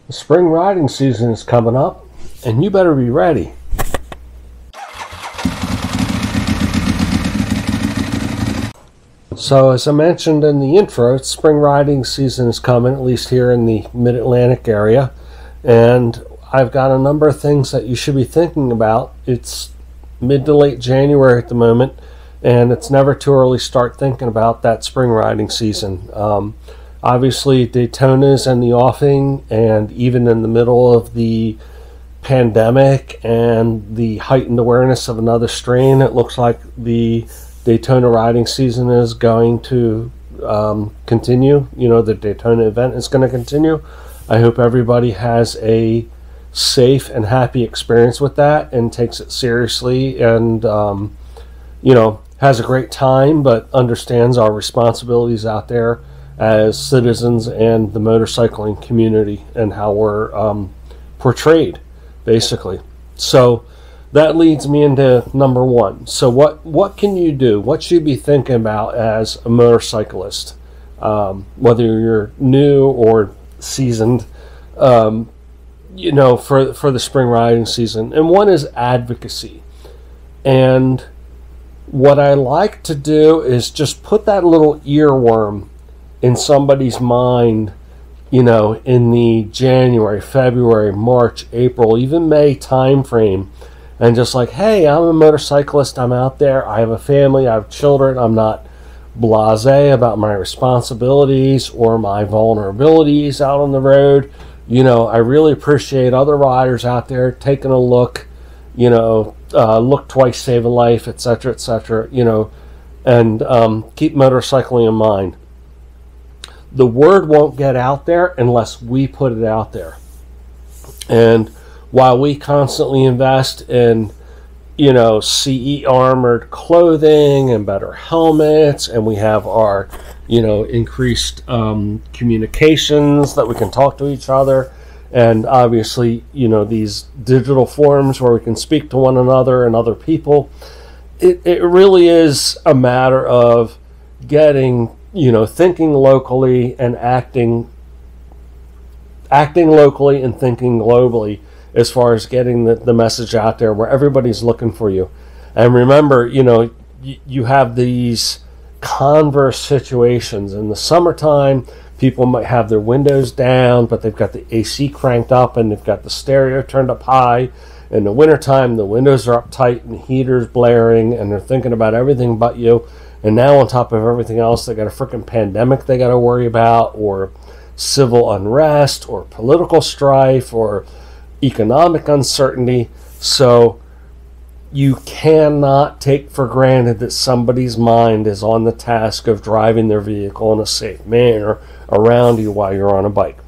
The spring riding season is coming up, and you better be ready. So as I mentioned in the intro, spring riding season is coming, at least here in the Mid-Atlantic area. And I've got a number of things that you should be thinking about. It's mid to late January at the moment, and it's never too early to start thinking about that spring riding season. Obviously, Daytona's in the offing, and even in the middle of the pandemic and the heightened awareness of another strain, it looks like the Daytona riding season is going to continue. You know, the Daytona event is going to continue. I hope everybody has a safe and happy experience with that and takes it seriously and, you know, has a great time, but understands our responsibilities out there as citizens and the motorcycling community and how we're portrayed, basically. So that leads me into number one. So what can you do? What should you be thinking about as a motorcyclist? Whether you're new or seasoned, you know, for the spring riding season. And one is advocacy. And what I like to do is just put that little earworm in somebody's mind, you know, in the January, February, March, April, even May time frame, and just like, hey, I'm a motorcyclist, I'm out there, I have a family, I have children, I'm not blasé about my responsibilities or my vulnerabilities out on the road. You know, I really appreciate other riders out there taking a look, you know, look twice, save a life, etc., you know, and keep motorcycling in mind. The word won't get out there unless we put it out there. And while we constantly invest in, you know, CE armored clothing and better helmets, and we have our, you know, increased communications that we can talk to each other, and obviously, you know, these digital forums where we can speak to one another and other people, it really is a matter of getting, you know, thinking locally and acting locally and thinking globally as far as getting the message out there where everybody's looking for you. And remember, you know, you have these converse situations. In the summertime, people might have their windows down, but they've got the AC cranked up and they've got the stereo turned up high. In the wintertime, the windows are up tight and the heater's blaring and they're thinking about everything but you. And now on top of everything else, they got a freaking pandemic they got to worry about, or civil unrest, or political strife, or economic uncertainty. So you cannot take for granted that somebody's mind is on the task of driving their vehicle in a safe manner around you while you're on a bike.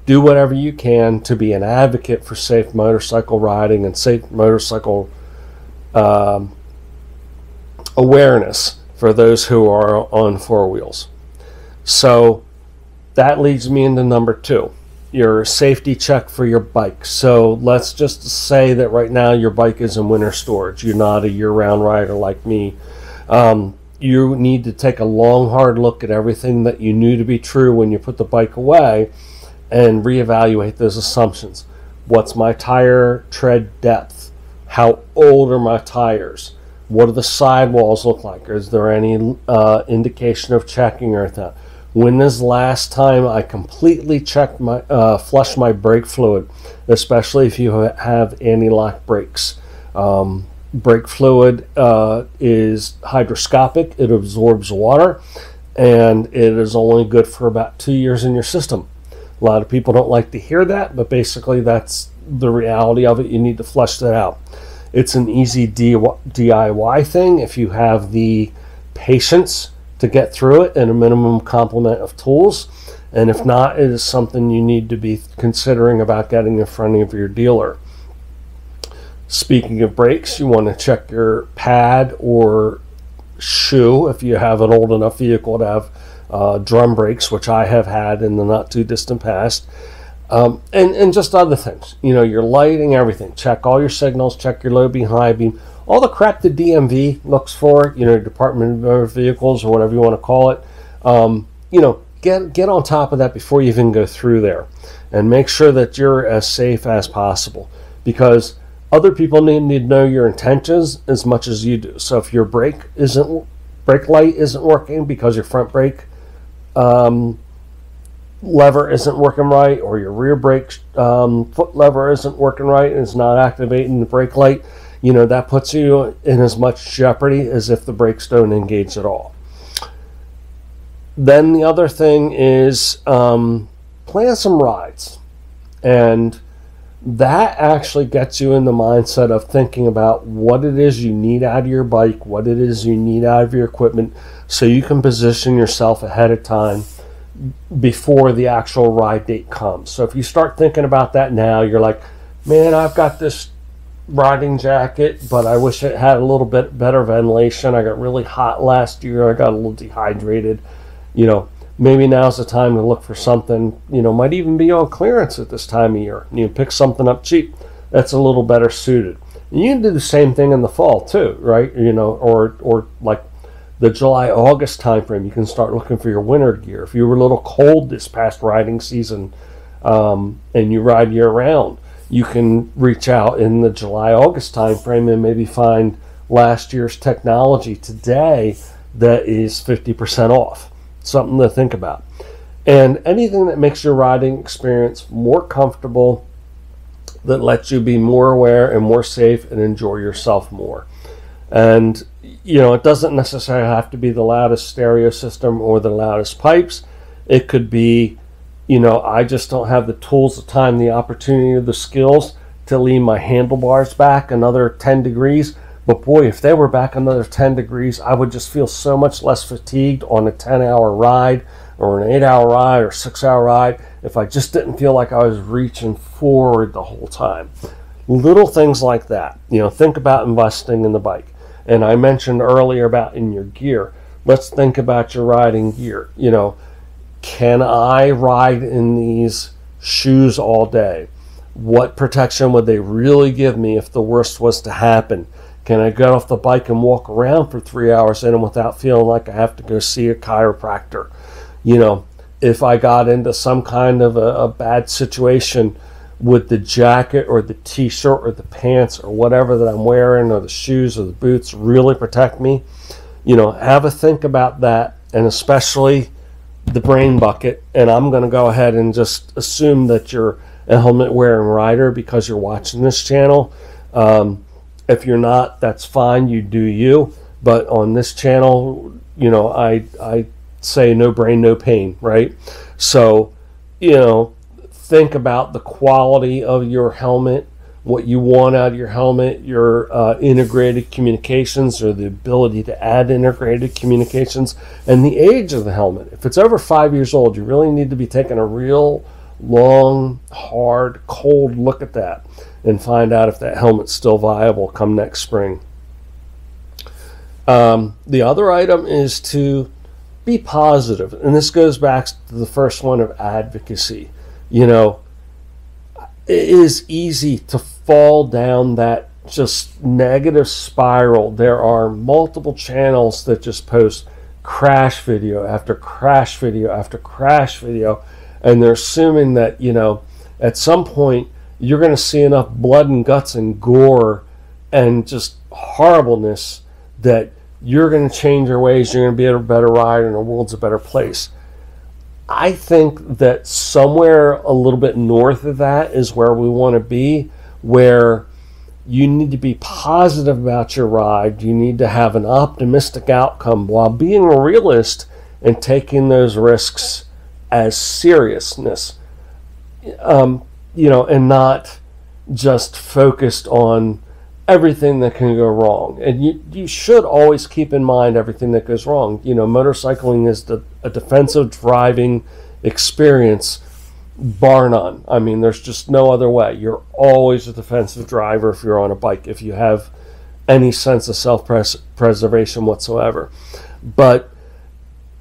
Do whatever you can to be an advocate for safe motorcycle riding and safe motorcycle awareness for those who are on four wheels. So that leads me into number two, your safety check for your bike. So let's just say that right now your bike is in winter storage. You're not a year-round rider like me. You need to take a long, hard look at everything that you knew to be true when you put the bike away and reevaluate those assumptions. What's my tire tread depth? How old are my tires? What do the sidewalls look like? Is there any indication of checking or anything? When is the last time I completely checked my flushed my brake fluid, especially if you have anti-lock brakes? Brake fluid is hygroscopic. It absorbs water, and it is only good for about 2 years in your system. A lot of people don't like to hear that, but basically that's the reality of it. You need to flush that out. It's an easy DIY thing if you have the patience to get through it and a minimum complement of tools. And if not, it is something you need to be considering about getting in front of your dealer. Speaking of brakes, you want to check your pad or shoe if you have an old enough vehicle to have drum brakes, which I have had in the not too distant past. And just other things, you know, your lighting, everything. Check all your signals, check your low beam, high beam, all the crap the DMV looks for, you know, Department of Motor Vehicles or whatever you want to call it. You know, get on top of that before you even go through there, and make sure that you're as safe as possible, because other people need to know your intentions as much as you do. So if your brake light isn't working because your front brake lever isn't working right, or your rear brake foot lever isn't working right and it's not activating the brake light, that puts you in as much jeopardy as if the brakes don't engage at all. Then the other thing is plan some rides, and that actually gets you in the mindset of thinking about what it is you need out of your bike, what it is you need out of your equipment, so you can position yourself ahead of time before the actual ride date comes. So if you start thinking about that now, you're like, man, I've got this riding jacket, but I wish it had a little bit better ventilation. I got really hot last year. I got a little dehydrated. Maybe now's the time to look for something, might even be on clearance at this time of year. You pick something up cheap that's a little better suited. And you can do the same thing in the fall too, right? Or like the July-August time frame, you can start looking for your winter gear. If you were a little cold this past riding season and you ride year-round, you can reach out in the July-August time frame and maybe find last year's technology today that is 50% off. Something to think about. And anything that makes your riding experience more comfortable, that lets you be more aware and more safe and enjoy yourself more. And it doesn't necessarily have to be the loudest stereo system or the loudest pipes. It could be, I just don't have the tools, the time, the opportunity, or the skills to lean my handlebars back another 10 degrees. But boy, if they were back another 10 degrees, I would just feel so much less fatigued on a 10-hour ride or an 8-hour ride or 6-hour ride if I just didn't feel like I was reaching forward the whole time. Little things like that. Think about investing in the bike. And I mentioned earlier about in your gear. Let's think about your riding gear. Can I ride in these shoes all day? What protection would they really give me if the worst was to happen? Can I get off the bike and walk around for 3 hours in them without feeling like I have to go see a chiropractor? If I got into some kind of a bad situation, would the jacket or the t-shirt or the pants or whatever that I'm wearing or the shoes or the boots really protect me? Have a think about that, and especially the brain bucket. And I'm going to go ahead and just assume that you're a helmet wearing rider because you're watching this channel. If you're not, that's fine. You do you. But on this channel, I say no brain, no pain, right? So, think about the quality of your helmet, what you want out of your helmet, your integrated communications, or the ability to add integrated communications, and the age of the helmet. If it's over 5 years old, you really need to be taking a real long, hard, cold look at that and find out if that helmet's still viable come next spring. The other item is to be positive, and this goes back to the first one of advocacy. It is easy to fall down that just negative spiral. There are multiple channels that just post crash video after crash video after crash video, and they're assuming that at some point you're going to see enough blood and guts and gore and just horribleness that you're going to change your ways, you're going to be a better rider, and the world's a better place. I think that somewhere a little bit north of that is where we want to be, where you need to be positive about your ride. You need to have an optimistic outcome while being a realist and taking those risks as seriousness. And not just focused on everything that can go wrong. And you should always keep in mind everything that goes wrong. Motorcycling is a defensive driving experience, bar none. I mean, there's just no other way. You're always a defensive driver if you're on a bike, if you have any sense of self-preservation whatsoever. But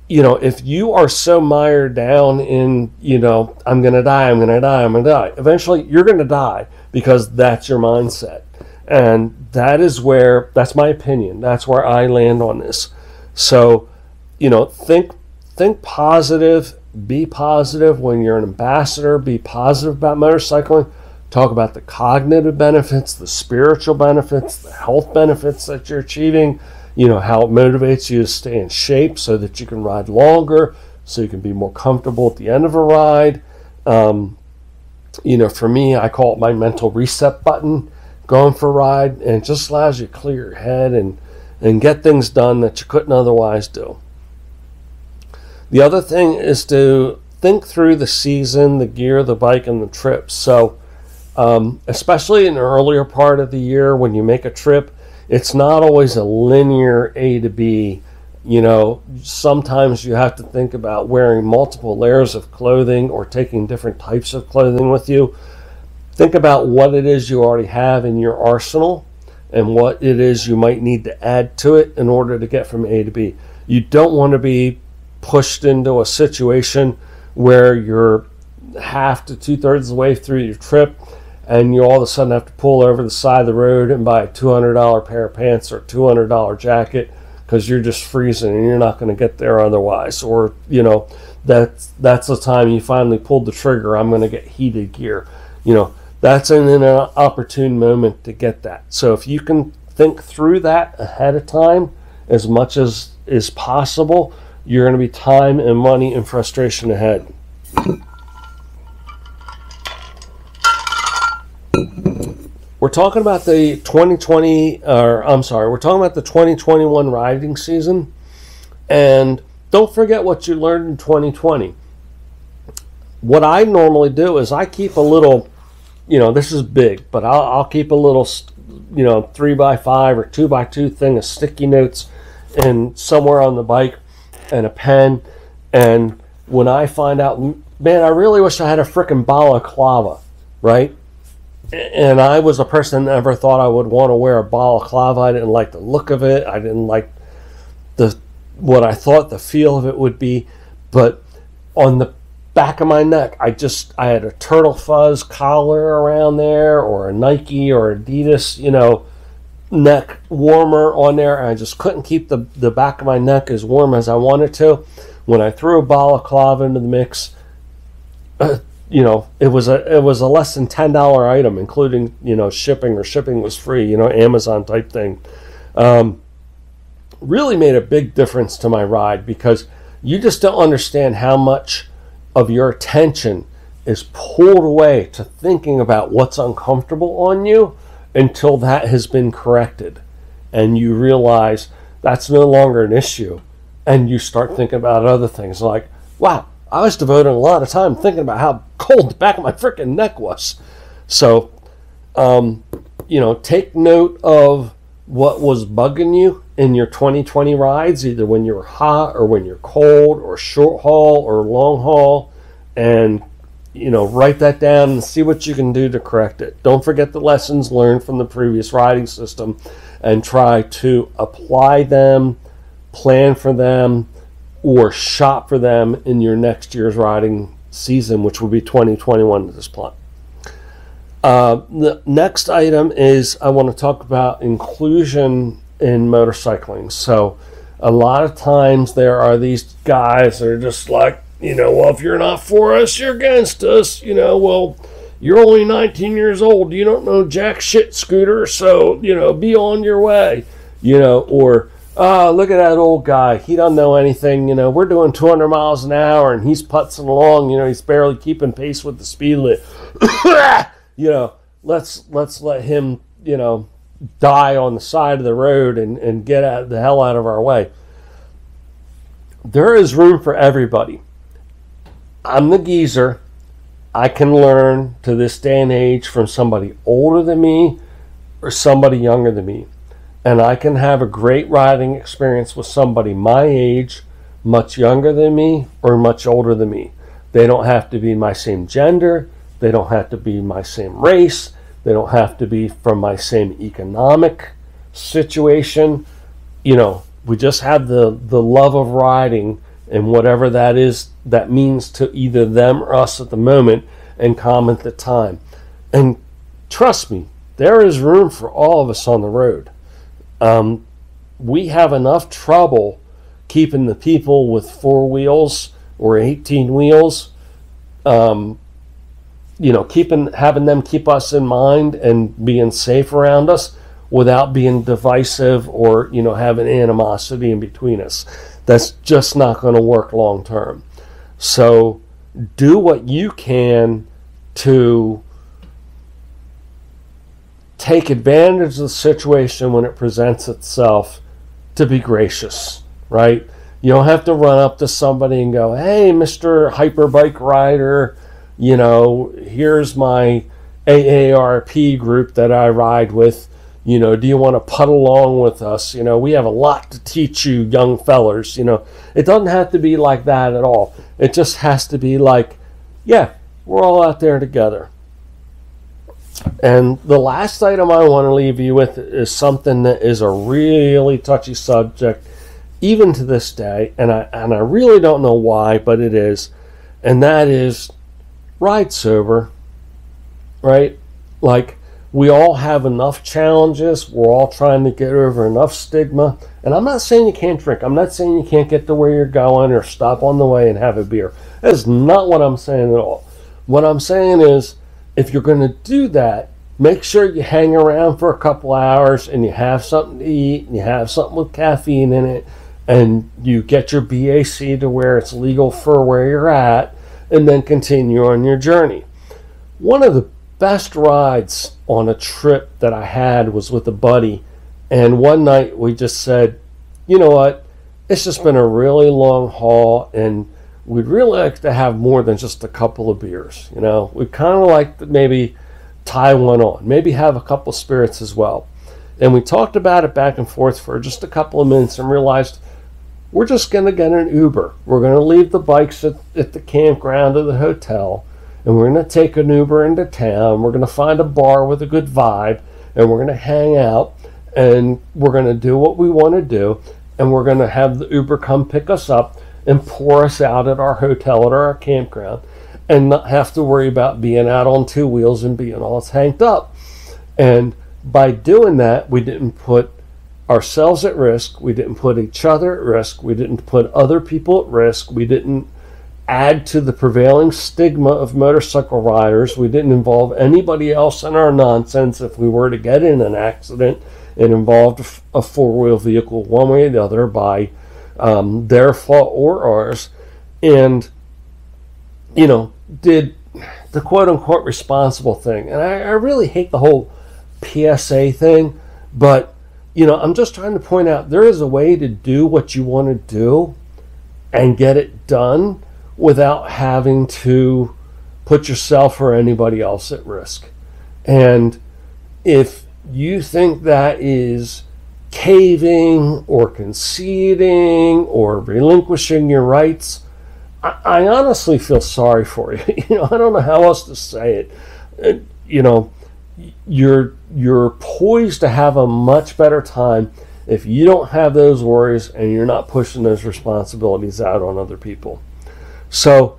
if you are so mired down in, I'm going to die, I'm going to die, I'm going to die, eventually you're going to die, because that's your mindset. And that's my opinion. That's where I land on this. So, think positive be positive when you're an ambassador. Be positive about motorcycling. Talk about the cognitive benefits, the spiritual benefits, the health benefits that you're achieving. How it motivates you to stay in shape so that you can ride longer, so you can be more comfortable at the end of a ride. For me, I call it my mental reset button, going for a ride, and it just allows you to clear your head and get things done that you couldn't otherwise do. The other thing is to think through the season, the gear, the bike, and the trip. So especially in the earlier part of the year when you make a trip, it's not always a linear A to B. Sometimes you have to think about wearing multiple layers of clothing or taking different types of clothing with you. Think about what it is you already have in your arsenal and what it is you might need to add to it in order to get from A to B. You don't want to be pushed into a situation where you're half to 2/3 of the way through your trip and you all of a sudden have to pull over the side of the road and buy a $200 pair of pants or a $200 jacket because you're just freezing and you're not going to get there otherwise. Or, that's the time you finally pulled the trigger. I'm going to get heated gear. That's an opportune moment to get that. So if you can think through that ahead of time as much as is possible, you're going to be time and money and frustration ahead. We're talking about the 2021 riding season. And don't forget what you learned in 2020. What I normally do is I keep a little, this is big, but I'll keep a little, 3x5 or 2x2 thing of sticky notes and somewhere on the bike and a pen. And when I find out, man, I really wish I had a frickin' balaclava, right? And I was a person that never thought I would want to wear a balaclava. I didn't like the look of it. I didn't like what I thought the feel of it would be. But on the back of my neck, I had a turtle fuzz collar around there, or a Nike or Adidas, neck warmer on there. I just couldn't keep the back of my neck as warm as I wanted to. When I threw a balaclava into the mix, it was a less than $10 item, including shipping, or shipping was free, Amazon type thing. Really made a big difference to my ride, because you just don't understand how much of your attention is pulled away to thinking about what's uncomfortable on you until that has been corrected, and you realize that's no longer an issue, and you start thinking about other things like, wow, I was devoting a lot of time thinking about how cold the back of my freaking neck was. So, take note of what was bugging you in your 2020 rides, either when you're hot or when you're cold, or short haul or long haul, and write that down and see what you can do to correct it. Don't forget the lessons learned from the previous riding system and try to apply them, plan for them, or shop for them in your next year's riding season, which will be 2021 at this point. The next item is I want to talk about inclusion in motorcycling. So a lot of times there are these guys that are just like, well, if you're not for us, you're against us. Well, you're only 19 years old. You don't know jack shit, Scooter. So, be on your way. Or look at that old guy. He doesn't know anything. We're doing 200 miles an hour and he's putzing along. He's barely keeping pace with the speed limit. Let's let him, die on the side of the road and get the hell out of our way. There is room for everybody. I'm the geezer. I can learn to this day and age from somebody older than me or somebody younger than me. And I can have a great riding experience with somebody my age, much younger than me, or much older than me. They don't have to be my same gender. They don't have to be my same race. They don't have to be from my same economic situation. We just have the love of riding, and whatever that is, that means to either them or us at the moment, and common at the time. And trust me, there is room for all of us on the road. We have enough trouble keeping the people with four wheels or 18 wheels, you know, having them keep us in mind and being safe around us without being divisive or, you know, having animosity in between us. That's just not going to work long term. So do what you can to take advantage of the situation when it presents itself, to be gracious, right? You don't have to run up to somebody and go, hey, Mr. Hyperbike Rider, you know, here's my AARP group that I ride with. You know, do you want to putt along with us? You know, we have a lot to teach you young fellers. You know, it doesn't have to be like that at all. It just has to be like, yeah, we're all out there together. And the last item I want to leave you with is something that is a really touchy subject, even to this day, and I really don't know why, but it is, and that is ride sober, right? Like, we all have enough challenges. We're all trying to get over enough stigma. And I'm not saying you can't drink. I'm not saying you can't get to where you're going or stop on the way and have a beer. That is not what I'm saying at all. What I'm saying is, if you're going to do that, make sure you hang around for a couple hours and you have something to eat and you have something with caffeine in it and you get your BAC to where it's legal for where you're at, and then continue on your journey. One of the best rides on a trip that I had was with a buddy, and one night we just said, you know what, it's just been a really long haul and we'd really like to have more than just a couple of beers. You know, we'd kind of like to maybe tie one on, maybe have a couple spirits as well. And we talked about it back and forth for just a couple of minutes and realized we're just going to get an Uber. We're going to leave the bikes at the campground or the hotel, and we're going to take an Uber into town. We're going to find a bar with a good vibe, and we're going to hang out, and we're going to do what we want to do, and we're going to have the Uber come pick us up and pour us out at our hotel or our campground, and not have to worry about being out on two wheels and being all tanked up. And by doing that, we didn't put ourselves at risk, we didn't put each other at risk, we didn't put other people at risk, we didn't add to the prevailing stigma of motorcycle riders, we didn't involve anybody else in our nonsense. If we were to get in an accident, it involved a four-wheel vehicle one way or the other by their fault or ours, and, you know, did the quote-unquote responsible thing. And I really hate the whole PSA thing, but, you know, I'm just trying to point out there is a way to do what you want to do and get it done without having to put yourself or anybody else at risk. And if you think that is caving or conceding or relinquishing your rights, I honestly feel sorry for you. You know, I don't know how else to say it. You know, you're poised to have a much better time if you don't have those worries and you're not pushing those responsibilities out on other people. So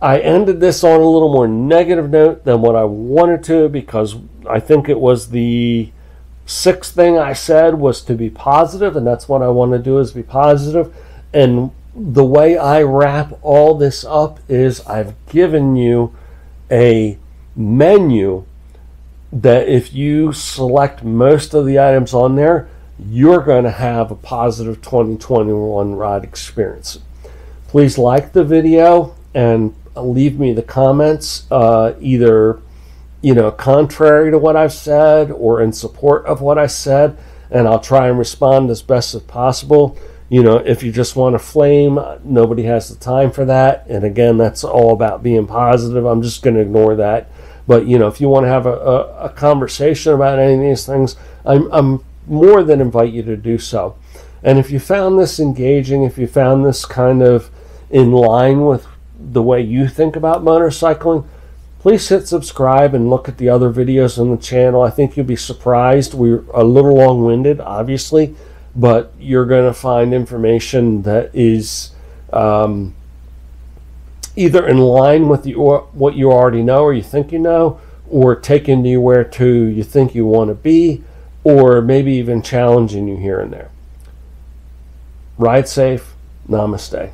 I ended this on a little more negative note than what I wanted to, because I think it was the sixth thing I said was to be positive, and that's what I want to do, is be positive. And the way I wrap all this up is I've given you a menu that if you select most of the items on there, you're going to have a positive 2021 ride experience. Please like the video and leave me the comments, either, you know, contrary to what I've said or in support of what I said, and I'll try and respond as best as possible. You know, if you just want to flame, nobody has the time for that. And again, that's all about being positive. I'm just going to ignore that. But, you know, if you want to have a conversation about any of these things, I'm more than invite you to do so. And if you found this engaging, if you found this kind of in line with the way you think about motorcycling, please hit subscribe and look at the other videos on the channel. I think you'll be surprised. We're a little long-winded, obviously, but you're going to find information that is either in line with what you already know or you think you know, or taking you where to you think you want to be, or maybe even challenging you here and there. Ride safe. Namaste.